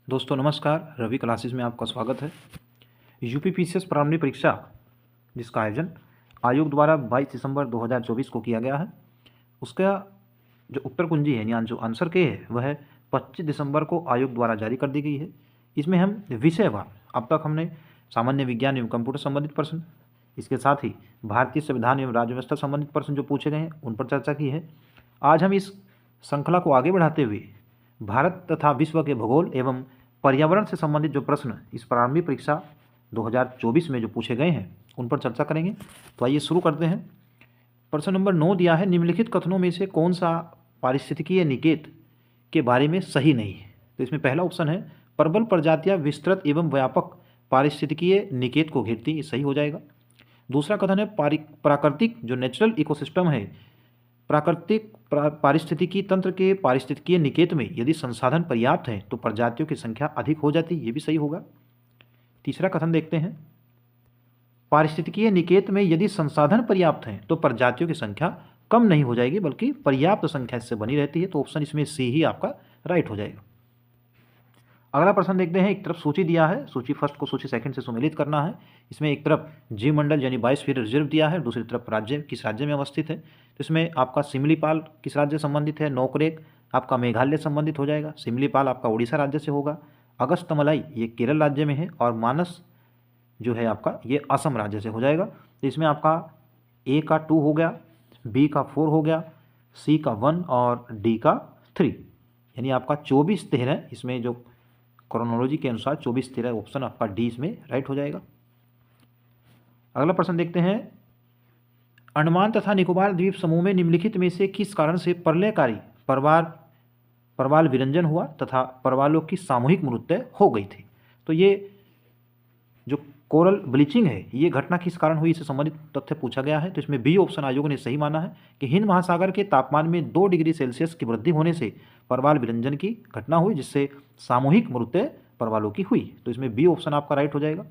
दोस्तों नमस्कार, रवि क्लासेस में आपका स्वागत है। यूपीपीसीएस प्रारंभिक परीक्षा जिसका आयोजन आयोग द्वारा 22 दिसंबर 2024 को किया गया है, उसका जो उत्तर कुंजी है यानी जो आंसर के है वह 25 दिसंबर को आयोग द्वारा जारी कर दी गई है। इसमें हम विषयवार अब तक हमने सामान्य विज्ञान एवं कंप्यूटर संबंधित प्रश्न, इसके साथ ही भारतीय संविधान एवं राज्य व्यवस्था संबंधित प्रश्न जो पूछे गए हैं उन पर चर्चा की है। आज हम इस श्रृंखला को आगे बढ़ाते हुए भारत तथा विश्व के भूगोल एवं पर्यावरण से संबंधित जो प्रश्न इस प्रारंभिक परीक्षा 2024 में जो पूछे गए हैं उन पर चर्चा करेंगे। तो आइए शुरू करते हैं। प्रश्न नंबर 9 दिया है, निम्नलिखित कथनों में से कौन सा पारिस्थितिकीय निकेत के बारे में सही नहीं है। तो इसमें पहला ऑप्शन है प्रबल प्रजातियां विस्तृत एवं व्यापक पारिस्थितिकीय निकेत को घेरती, ये सही हो जाएगा। दूसरा कथन है प्राकृतिक जो नेचुरल इकोसिस्टम है, प्राकृतिक पारिस्थितिकी तंत्र के पारिस्थितिकीय निकेत में यदि संसाधन पर्याप्त हैं तो प्रजातियों की संख्या अधिक हो जाती है, ये भी सही होगा। तीसरा कथन देखते हैं, पारिस्थितिकीय निकेत में यदि संसाधन पर्याप्त हैं तो प्रजातियों की संख्या कम नहीं हो जाएगी बल्कि पर्याप्त संख्या इससे बनी रहती है। तो ऑप्शन इसमें सी ही आपका राइट हो जाएगा। अगला प्रश्न देखते हैं, एक तरफ सूची दिया है, सूची फर्स्ट को सूची सेकंड से सुमेलित करना है। इसमें एक तरफ जीव मंडल यानी बायोस्फीयर रिजर्व दिया है, दूसरी तरफ राज्य किस राज्य में अवस्थित है। तो इसमें आपका सिमलीपाल किस राज्य से संबंधित है, नोकरेक आपका मेघालय संबंधित हो जाएगा, सिमलीपाल आपका उड़ीसा राज्य से होगा, अगस्तमलाई ये केरल राज्य में है और मानस जो है आपका ये असम राज्य से हो जाएगा। तो इसमें आपका ए का 2 हो गया, बी का 4 हो गया, सी का 1 और डी का 3, यानी आपका 24-13 इसमें जो क्रोनोलॉजी के अनुसार 24-13 ऑप्शन आपका डी इसमें राइट हो जाएगा। अगला प्रश्न देखते हैं, अंडमान तथा निकोबार द्वीप समूह में निम्नलिखित में से किस कारण से प्रलयकारी प्रवाल विरंजन हुआ तथा प्रवालों की सामूहिक मृत्यु हो गई थी। तो ये जो कोरल ब्लीचिंग है ये घटना किस कारण हुई, इससे संबंधित तथ्य पूछा गया है। तो इसमें बी ऑप्शन आयोग ने सही माना है कि हिंद महासागर के तापमान में 2 डिग्री सेल्सियस की वृद्धि होने से प्रवाल विरंजन की घटना हुई जिससे सामूहिक मृत्यु प्रवालों की हुई। तो इसमें बी ऑप्शन आपका राइट हो जाएगा।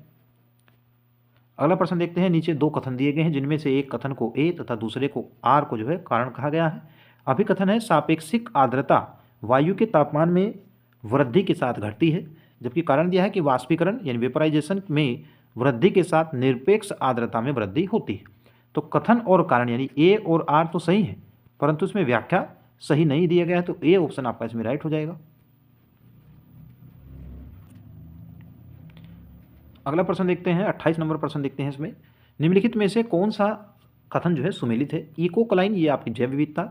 अगला प्रश्न देखते हैं, नीचे 2 कथन दिए गए हैं जिनमें से एक कथन को ए तथा दूसरे को आर को जो है कारण कहा गया है। अभिकथन है सापेक्षिक आर्द्रता वायु के तापमान में वृद्धि के साथ घटती है, जबकि कारण दिया है कि वाष्पीकरण यानी वेपराइजेशन में वृद्धि के साथ निरपेक्ष आर्द्रता में वृद्धि होती है। तो कथन और कारण यानी ए और आर तो सही है परंतु इसमें व्याख्या सही नहीं दिया गया है, तो ए ऑप्शन आपका इसमें राइट हो जाएगा। अगला प्रश्न देखते हैं, 28 नंबर प्रश्न देखते हैं। इसमें निम्नलिखित में से कौन सा कथन जो है सुमेलित है। इकोक्लाइन ये आपकी जैव विविधता,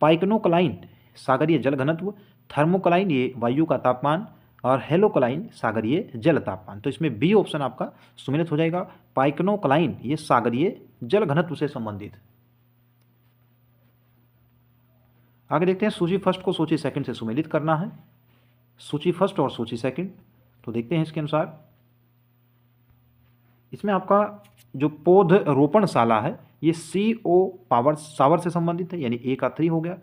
पाइकनोक्लाइन सागरीय जल घनत्व, थर्मोक्लाइन ये वायु का तापमान और हेलोक्लाइन सागरीय जल तापमान। तो इसमें बी ऑप्शन आपका सुमेलित हो जाएगा, पाइकनोक्लाइन ये सागरीय जल घनत्व से संबंधित। आगे देखते हैं, सूची फर्स्ट को सूची सेकंड से सुमेलित करना है, सूची फर्स्ट और सूची सेकंड। तो देखते हैं इसके अनुसार, इसमें आपका जो पौध रोपणशाला है ये CO पावर सावर से संबंधित है, यानी ए का 3 हो गया।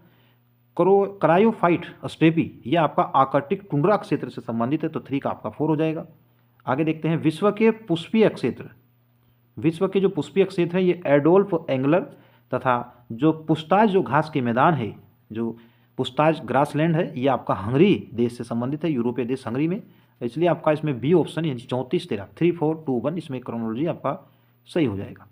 क्रायोफाइट स्टेपी ये आपका आर्कटिक टुंड्रा क्षेत्र से संबंधित है, तो 3 का आपका 4 हो जाएगा। आगे देखते हैं, विश्व के पुष्पीय क्षेत्र, विश्व के जो पुष्पीय क्षेत्र है ये एडोल्फ एंगलर तथा जो पुस्ताज जो घास के मैदान है, जो पुस्ताज ग्रासलैंड है ये आपका हंगरी देश से संबंधित है, यूरोपीय देश हंगरी में। इसलिए आपका इसमें बी ऑप्शन यानी 34-13 3 4 2 1 इसमें क्रोनोलॉजी आपका सही हो जाएगा।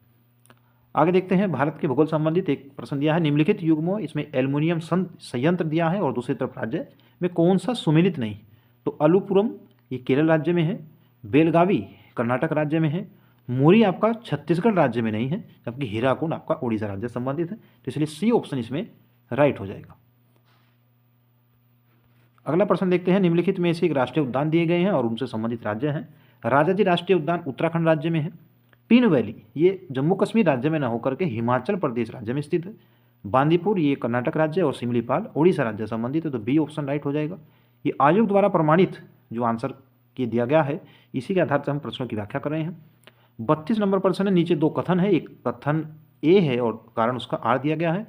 आगे देखते हैं, भारत के भूगोल संबंधित एक प्रश्न दिया है, निम्नलिखित युग्मों इसमें एल्युमिनियम संयंत्र दिया है और दूसरी तरफ राज्य में कौन सा सुमेलित नहीं। तो अलुपुरम ये केरल राज्य में है, बेलगावी कर्नाटक राज्य में है, मुरी आपका छत्तीसगढ़ राज्य में नहीं है, जबकि हीराकुंड आपका उड़ीसा राज्य संबंधित है। तो इसलिए सी ऑप्शन इसमें राइट हो जाएगा। अगला प्रश्न देखते हैं, निम्नलिखित में से एक राष्ट्रीय उद्यान दिए गए हैं और उनसे संबंधित राज्य हैं। राजाजी राष्ट्रीय उद्यान उत्तराखंड राज्य में है, पीन वैली ये जम्मू कश्मीर राज्य में न होकर के हिमाचल प्रदेश राज्य में स्थित है, बांदीपुर ये कर्नाटक राज्य और सिमलीपाल उड़ीसा राज्य संबंधित है। तो बी ऑप्शन राइट हो जाएगा। ये आयोग द्वारा प्रमाणित जो आंसर के दिया गया है इसी के आधार से हम प्रश्नों की व्याख्या कर रहे हैं। 32 नंबर प्रश्न है, नीचे 2 कथन है, एक कथन ए है और कारण उसका आर दिया गया है।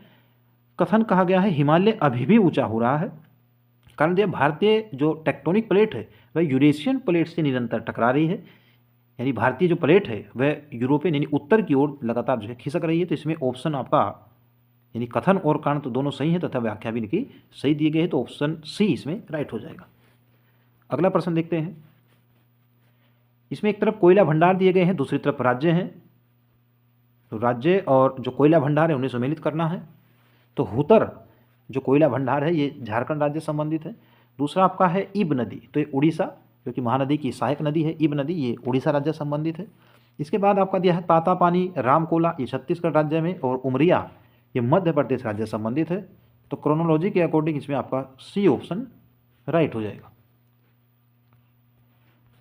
कथन कहा गया है हिमालय अभी भी ऊंचा हो रहा है, कारण दिया भारतीय जो टेक्टोनिक प्लेट है वह यूरेशियन प्लेट से निरंतर टकरा रही है, यानी भारतीय जो प्लेट है वह यूरोपियन यानी उत्तर की ओर लगातार जो है खिसक रही है। तो इसमें ऑप्शन आपका यानी कथन और कारण तो दोनों सही है तथा व्याख्या भी इनकी सही दी गई है, तो ऑप्शन सी इसमें राइट हो जाएगा। अगला प्रश्न देखते हैं। इसमें एक तरफ कोयला भंडार दिए गए हैं, दूसरी तरफ राज्य हैं। तो राज्य और जो कोयला भंडार है उन्हें सम्मिलित करना है। तो हुतर जो कोयला भंडार है ये झारखंड राज्य से संबंधित है। दूसरा आपका है इब नदी, तो ये उड़ीसा, जो कि महानदी की सहायक नदी है, इब नदी, ये उड़ीसा राज्य से संबंधित है। इसके बाद आपका दिया है तातापानी, रामकोला, ये छत्तीसगढ़ राज्य में, और उमरिया ये मध्य प्रदेश राज्य से संबंधित है। तो क्रोनोलॉजी के अकॉर्डिंग इसमें आपका सी ऑप्शन राइट हो जाएगा।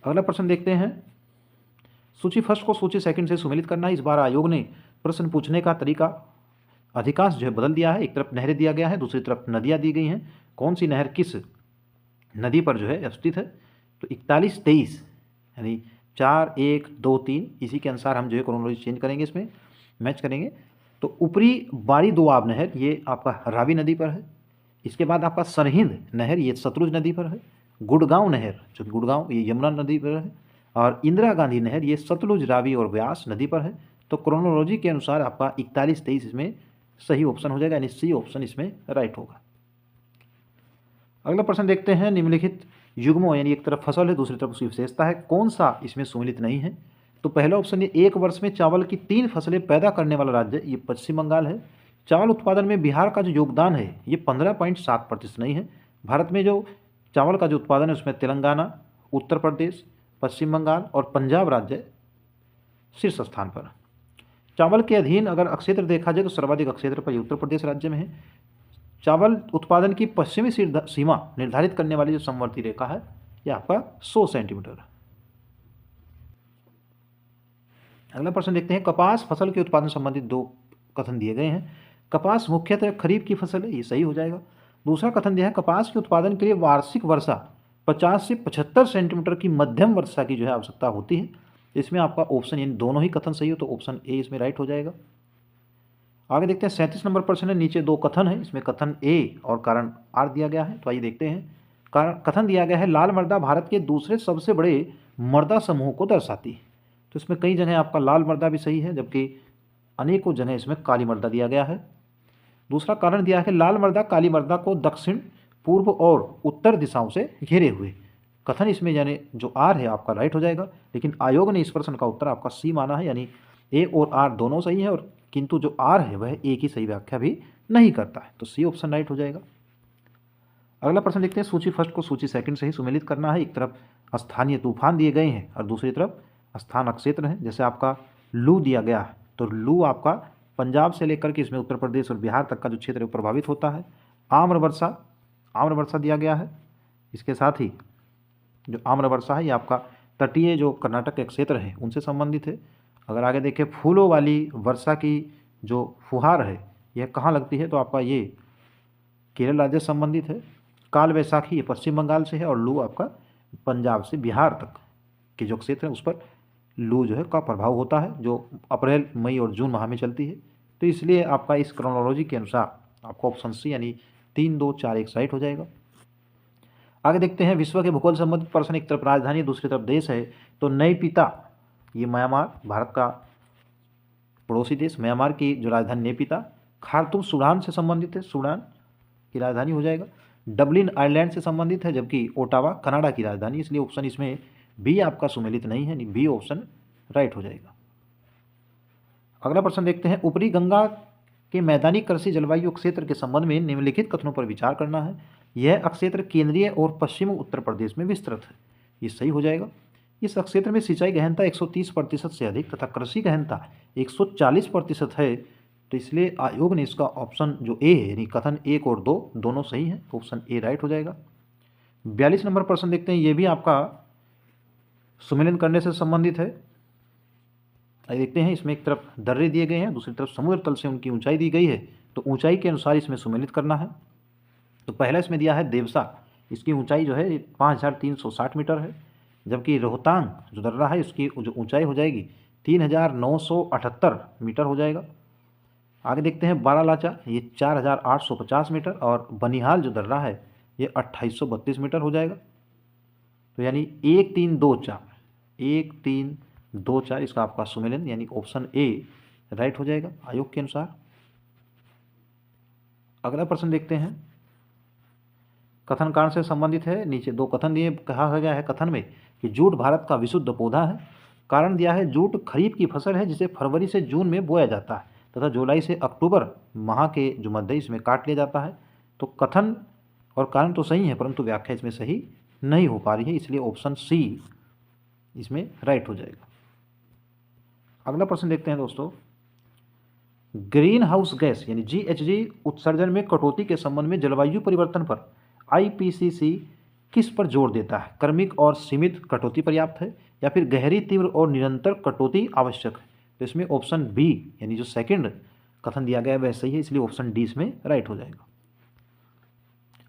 अगला प्रश्न देखते हैं। सूची फर्स्ट को सूची सेकंड से सुमेलित करना है। इस बार आयोग ने प्रश्न पूछने का तरीका अधिकांश जो है बदल दिया है। एक तरफ नहरें दिया गया है, दूसरी तरफ नदियाँ दी गई हैं। कौन सी नहर किस नदी पर जो है स्थित है? तो 41-23 यानी 4, 1, 2, 3 इसी के अनुसार हम जो है क्रोनोलॉजी चेंज करेंगे, इसमें मैच करेंगे। तो ऊपरी बाड़ी दोआब नहर ये आपका रावी नदी पर है। इसके बाद आपका सरहिंद नहर ये सतलुज नदी पर है। गुड़गांव नहर जो कि गुड़गांव ये यमुना नदी पर है। और इंदिरा गांधी नहर ये सतलुज, रावी और व्यास नदी पर है। तो क्रोनोलॉजी के अनुसार आपका 41-23 इसमें सही ऑप्शन हो जाएगा, यानी सी ऑप्शन इसमें राइट होगा। अगला प्रश्न देखते हैं। निम्नलिखित युग्मों यानी एक तरफ फसल है, दूसरी तरफ उसकी विशेषता है, कौन सा इसमें सम्मिलित नहीं है? तो पहला ऑप्शन ये एक वर्ष में चावल की 3 फसलें पैदा करने वाला राज्य ये पश्चिम बंगाल है। चावल उत्पादन में बिहार का जो योगदान है ये 15.7% नहीं है। भारत में जो चावल का जो उत्पादन है उसमें तेलंगाना, उत्तर प्रदेश, पश्चिम बंगाल और पंजाब राज्य शीर्ष स्थान पर। चावल के अधीन अगर अक्षेत्र देखा जाए तो सर्वाधिक अक्षेत्र पर उत्तर प्रदेश राज्य में है। चावल उत्पादन की पश्चिमी सीमा निर्धारित करने वाली जो समवर्ती रेखा है यह आपका 100 सेंटीमीटर है। अगला प्रश्न देखते हैं। कपास फसल के उत्पादन संबंधित 2 कथन दिए गए हैं। कपास मुख्यतः खरीफ की फसल है, ये सही हो जाएगा। दूसरा कथन दिया है कपास के उत्पादन के लिए वार्षिक वर्षा 50 से 75 सेंटीमीटर की मध्यम वर्षा की जो है आवश्यकता होती है। इसमें आपका ऑप्शन यानी दोनों ही कथन सही हो तो ऑप्शन ए इसमें राइट हो जाएगा। आगे देखते हैं। 37 नंबर प्रश्न है। नीचे 2 कथन है, इसमें कथन ए और कारण आर दिया गया है। तो आइए देखते हैं। कथन दिया गया है लाल मर्दा भारत के दूसरे सबसे बड़े मर्दा समूह को दर्शाती है। तो इसमें कई जगह आपका लाल मर्दा भी सही है, जबकि अनेकों जगह इसमें काली मर्दा दिया गया है। दूसरा कारण दिया है लाल मर्दा काली मर्दा को दक्षिण, पूर्व और उत्तर दिशाओं से घेरे हुए। कथन इसमें यानी जो आर है आपका राइट हो जाएगा, लेकिन आयोग ने इस प्रश्न का उत्तर आपका सी माना है, यानी ए और आर दोनों सही है, और किंतु जो आर है वह ए की सही व्याख्या भी नहीं करता है। तो सी ऑप्शन राइट हो जाएगा। अगला प्रश्न देखते हैं। सूची फर्स्ट को सूची सेकंड से ही सुमेलित करना है। एक तरफ स्थानीय तूफान दिए गए हैं और दूसरी तरफ स्थान अक्षेत्र है। जैसे आपका लू दिया गया है, तो लू आपका पंजाब से लेकर के इसमें उत्तर प्रदेश और बिहार तक का जो क्षेत्र है प्रभावित होता है। आम्र वर्षा दिया गया है। इसके साथ ही जो आम्र वर्षा है ये आपका तटीय जो कर्नाटक के क्षेत्र हैं उनसे संबंधित है। अगर आगे देखें फूलों वाली वर्षा की जो फुहार है यह कहाँ लगती है? तो आपका ये केरल राज्य से संबंधित है। काल वैसाखी ये पश्चिम बंगाल से है, और लू आपका पंजाब से बिहार तक के जो क्षेत्र है उस पर लू जो है का प्रभाव होता है, जो अप्रैल, मई और जून माह में चलती है। तो इसलिए आपका इस क्रोनोलॉजी के अनुसार आपका ऑप्शन सी यानी 3, 2, 4 एक राइट हो जाएगा। आगे देखते हैं। विश्व के भूगोल संबंधित प्रश्न। एक तरफ राजधानी दूसरी तरफ देश है। तो नई पिता ये म्यांमार, भारत का पड़ोसी देश म्यांमार की जो राजधानी नेपिता। खार्तूम सूडान से संबंधित है, सूडान की राजधानी हो जाएगा। डबलिन आयरलैंड से संबंधित है, जबकि ओटावा कनाडा की राजधानी, इसलिए ऑप्शन इसमें बी आपका सुमेलित नहीं है, बी ऑप्शन राइट हो जाएगा। अगला प्रश्न देखते हैं। ऊपरी गंगा के मैदानी कृषि जलवायु क्षेत्र के संबंध में निम्नलिखित कथनों पर विचार करना है। यह क्षेत्र केंद्रीय और पश्चिम उत्तर प्रदेश में विस्तृत है, ये सही हो जाएगा। इस क्षेत्र में सिंचाई गहनता 130% से अधिक तथा कृषि गहनता 140% है। तो इसलिए आयोग ने इसका ऑप्शन जो ए है यानी कथन 1 और 2 दोनों सही हैं, तो ऑप्शन ए राइट हो जाएगा। 42 नंबर प्रश्न देखते हैं। ये भी आपका सुमेलन करने से संबंधित है। देखते हैं। इसमें एक तरफ दर्रे दिए गए हैं, दूसरी तरफ समुद्र तल से उनकी ऊंचाई दी गई है। तो ऊंचाई के अनुसार इसमें सुमेलित करना है। तो पहला इसमें दिया है देवसा, इसकी ऊंचाई जो है 5360 मीटर है, जबकि रोहतांग जो दर्रा है इसकी जो ऊंचाई हो जाएगी 3978 मीटर हो जाएगा। आगे देखते हैं। बारालाचा ये 4850 मीटर, और बनिहाल जो दर्रा है ये 2832 मीटर हो जाएगा। तो यानी 1, 3, 2, 4 इसका आपका सुमेलन यानी ऑप्शन ए राइट हो जाएगा आयोग के अनुसार। अगला प्रश्न देखते हैं। कथन कारण से संबंधित है। नीचे दो कथन दिए, कहा गया है कथन में कि जूट भारत का विशुद्ध पौधा है। कारण दिया है जूट खरीफ की फसल है जिसे फरवरी से जून में बोया जाता है तथा जुलाई से अक्टूबर माह के जो मध्य इसमें काट लिया जाता है। तो कथन और कारण तो सही है परंतु व्याख्या इसमें सही नहीं हो पा रही है, इसलिए ऑप्शन सी इसमें राइट हो जाएगा। अगला प्रश्न देखते हैं दोस्तों, ग्रीन हाउस गैस यानी GHG उत्सर्जन में कटौती के संबंध में जलवायु परिवर्तन पर IPCC किस पर जोर देता है? क्रमिक और सीमित कटौती पर्याप्त है या फिर गहरी, तीव्र और निरंतर कटौती आवश्यक है? तो इसमें ऑप्शन बी यानी जो सेकंड कथन दिया गया है वह सही है, इसलिए ऑप्शन डी इसमें राइट हो जाएगा।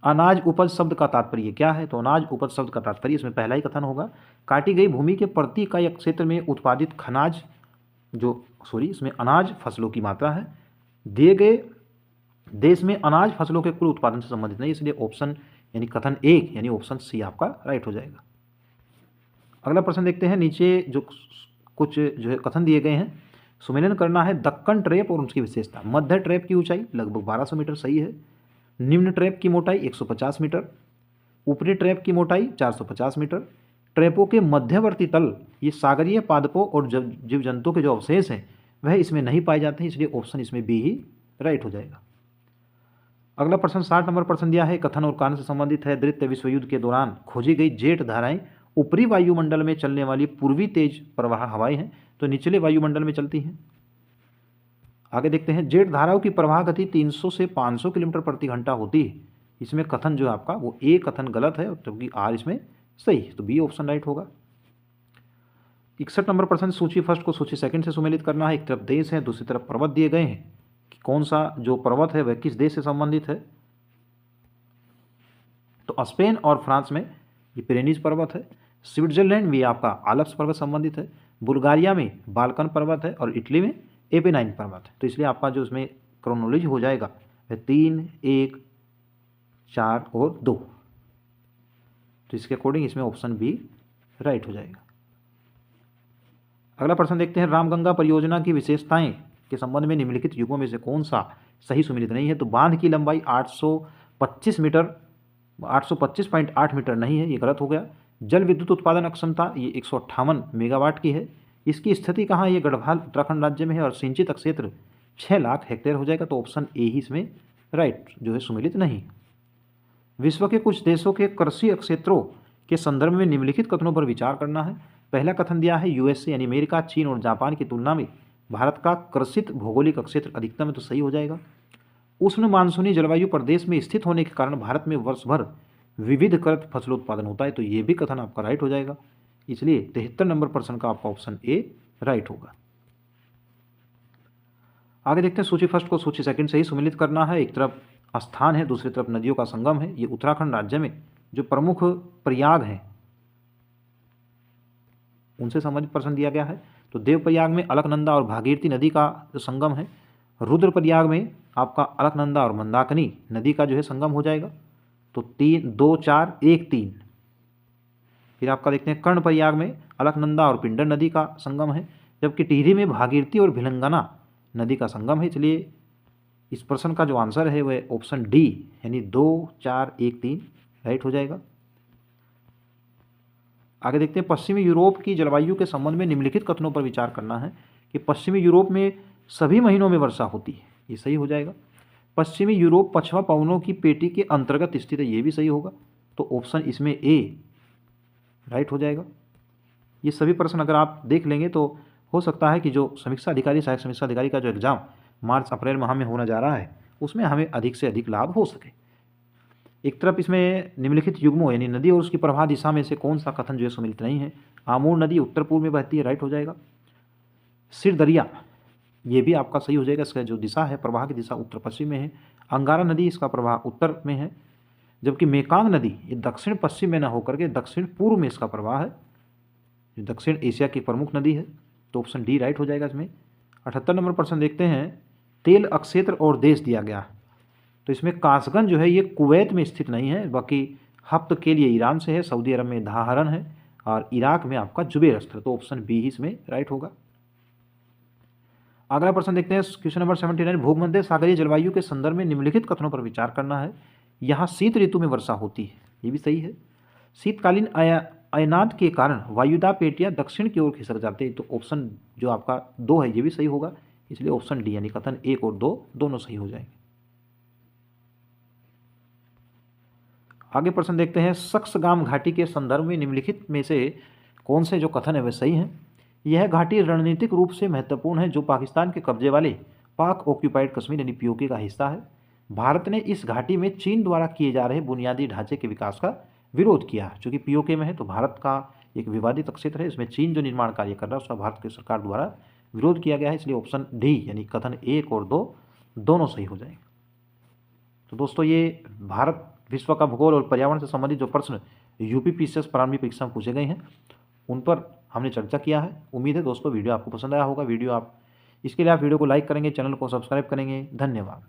अनाज उपज शब्द का तात्पर्य क्या है? तो अनाज उपज शब्द का तात्पर्य इसमें पहला ही कथन होगा, काटी गई भूमि के प्रति इकाई क्षेत्र में उत्पादित खनाज इसमें अनाज फसलों की मात्रा है। दिए गए देश में अनाज फसलों के कुल उत्पादन से संबंधित नहीं, इसलिए ऑप्शन यानी कथन एक यानी ऑप्शन सी आपका राइट हो जाएगा। अगला प्रश्न देखते हैं, नीचे जो कुछ जो है कथन दिए गए हैं, सुमेलन करना है दक्कन ट्रैप और उसकी विशेषता। मध्य ट्रैप की ऊंचाई लगभग 1200 मीटर सही है। निम्न ट्रैप की मोटाई 150 मीटर। ऊपरी ट्रैप की मोटाई 450 मीटर। ट्रैपों के मध्यवर्ती तल ये सागरीय पादपों और जीव जंतुओं के जो अवशेष हैं वह इसमें नहीं पाए जाते हैं, इसलिए ऑप्शन इसमें बी ही राइट हो जाएगा। अगला प्रश्न 60 नंबर प्रश्न दिया है, कथन और कारण से संबंधित है। द्वितीय विश्व युद्ध के दौरान खोजी गई जेट धाराएं ऊपरी वायुमंडल में चलने वाली पूर्वी तेज प्रवाह हवाएं हैं, तो निचले वायुमंडल में चलती हैं। आगे देखते हैं, जेट धाराओं की प्रवाह गति 300 से 500 किलोमीटर प्रति घंटा होती है। इसमें कथन जो है आपका वो ए कथन गलत है क्योंकि आर इसमें सही है, तो बी ऑप्शन राइट होगा। 61 नंबर प्रश्न, सूची फर्स्ट को सूची सेकंड से सुमेलित करना है। एक तरफ देश है, दूसरी तरफ पर्वत दिए गए हैं कि कौन सा जो पर्वत है वह किस देश से संबंधित है। तो स्पेन और फ्रांस में ये पिरेनीज पर्वत है। स्विट्जरलैंड में आपका आल्प्स पर्वत संबंधित है। बुल्गारिया में बाल्कन पर्वत है और इटली में एपेनाइन पर्वत है। तो इसलिए आपका जो इसमें क्रोनोलॉजी हो जाएगा वह 3, 1, 4 और 2, तो इसके अकॉर्डिंग इसमें ऑप्शन बी राइट हो जाएगा। अगला प्रश्न देखते हैं, रामगंगा परियोजना की विशेषताएं के संबंध में निम्नलिखित युगों में से कौन सा सही सुमेलित नहीं है? तो बांध की लंबाई 825 मीटर 825.8 मीटर नहीं है, ये गलत हो गया। जल विद्युत उत्पादन अक्षमता ये 158 मेगावाट की है। इसकी स्थिति कहाँ है? ये गढ़वाल उत्तराखंड राज्य में है और सिंचित क्षेत्र 6 लाख हेक्टेयर हो जाएगा, तो ऑप्शन ए ही इसमें राइट जो है सुमेलित नहीं। विश्व के कुछ देशों के कृषि क्षेत्रों के संदर्भ में निम्नलिखित कथनों पर विचार करना है। पहला कथन दिया है, यूएसए यानी अमेरिका, चीन और जापान की तुलना में भारत का कृषित भौगोलिक क्षेत्र अधिकतम है, तो सही हो जाएगा। उष्ण मानसूनी जलवायु प्रदेश में स्थित होने के कारण भारत में वर्ष भर विविधकृत फसलोत्पादन होता है, तो ये भी कथन आपका राइट हो जाएगा, इसलिए 73 नंबर प्रश्न का आपका ऑप्शन ए राइट होगा। आगे देखते हैं, सूची फर्स्ट को सूची सेकंड से ही सुमेलित करना है। एक तरफ स्थान है, दूसरी तरफ नदियों का संगम है। ये उत्तराखंड राज्य में जो प्रमुख प्रयाग हैं उनसे संबंधित प्रश्न दिया गया है। तो देवप्रयाग में अलकनंदा और भागीरथी नदी का जो संगम है। रुद्रप्रयाग में आपका अलकनंदा और मंदाकिनी नदी का जो है संगम हो जाएगा, तो 3, 2, 4, 1, 3। फिर आपका देखते हैं, कर्णप्रयाग में अलकनंदा और पिंडर नदी का संगम है, जबकि टिहरी में भागीरथी और भिलंगना नदी का संगम है, इसलिए इस प्रश्न का जो आंसर है वह ऑप्शन डी यानी 2, 4, 1, 3 राइट हो जाएगा। आगे देखते हैं, पश्चिमी यूरोप की जलवायु के संबंध में निम्नलिखित कथनों पर विचार करना है कि पश्चिमी यूरोप में सभी महीनों में वर्षा होती है, ये सही हो जाएगा। पश्चिमी यूरोप पछवा पवनों की पेटी के अंतर्गत स्थित है, ये भी सही होगा, तो ऑप्शन इसमें ए राइट हो जाएगा। ये सभी प्रश्न अगर आप देख लेंगे तो हो सकता है कि जो समीक्षा अधिकारी, सहायक समीक्षा अधिकारी का जो एग्जाम मार्च अप्रैल माह में होने जा रहा है उसमें हमें अधिक से अधिक लाभ हो सके। एक तरफ इसमें निम्नलिखित युग्मों यानी नदी और उसकी प्रवाह दिशा में से कौन सा कथन जो है सुमेलित नहीं है? आमूर नदी उत्तर पूर्व में बहती है, राइट हो जाएगा। सिरदरिया ये भी आपका सही हो जाएगा, इसका जो दिशा है प्रवाह की दिशा उत्तर पश्चिम में है। अंगारा नदी इसका प्रवाह उत्तर में है, जबकि मेकांग नदी ये दक्षिण पश्चिम में न होकर के दक्षिण पूर्व में इसका प्रवाह है, जो दक्षिण एशिया की प्रमुख नदी है, तो ऑप्शन डी राइट हो जाएगा इसमें। 78 नंबर प्रश्न देखते हैं, तेल अक्षेत्र और देश दिया गया, तो इसमें कासगंज जो है ये कुवैत में स्थित नहीं है, बाकी हफ्त के लिए ईरान से है, सऊदी अरब में धाहरन है और इराक में आपका जुबैर अस्त्र, तो ऑप्शन बी ही इसमें राइट होगा। अगला प्रश्न देखते हैं, क्वेश्चन नंबर 79, भूमध्य सागरीय जलवायु के संदर्भ में निम्नलिखित कथनों पर विचार करना है यहाँ शीत ऋतु में वर्षा होती है, ये भी सही है। शीतकालीन अयनाद के कारण वायुदाब पेटियाँ दक्षिण की ओर खिसक जाते हैं, तो ऑप्शन जो आपका 2 है ये भी सही होगा, इसलिए ऑप्शन डी यानी कथन 1 और 2 दोनों सही हो जाएंगे। आगे प्रश्न देखते हैं, सक्सगाम घाटी के संदर्भ में निम्नलिखित में से कौन से जो कथन है वे सही हैं। यह घाटी रणनीतिक रूप से महत्वपूर्ण है, जो पाकिस्तान के कब्जे वाले पाक ऑक्यूपाइड कश्मीर यानी पीओके का हिस्सा है। भारत ने इस घाटी में चीन द्वारा किए जा रहे बुनियादी ढांचे के विकास का विरोध किया है। चूंकि पीओके में है तो भारत का एक विवादित क्षेत्र है, इसमें चीन जो निर्माण कार्य कर रहा है उसका भारत की सरकार द्वारा विरोध किया गया है, इसलिए ऑप्शन डी यानी कथन 1 और 2 दोनों सही हो जाएंगे। तो दोस्तों ये भारत, विश्व का भूगोल और पर्यावरण से संबंधित जो प्रश्न यूपीपीसीएस प्रारंभिक परीक्षा में पूछे गए हैं उन पर हमने चर्चा किया है। उम्मीद है दोस्तों वीडियो आपको पसंद आया होगा। इसके लिए आप वीडियो को लाइक करेंगे, चैनल को सब्सक्राइब करेंगे। धन्यवाद।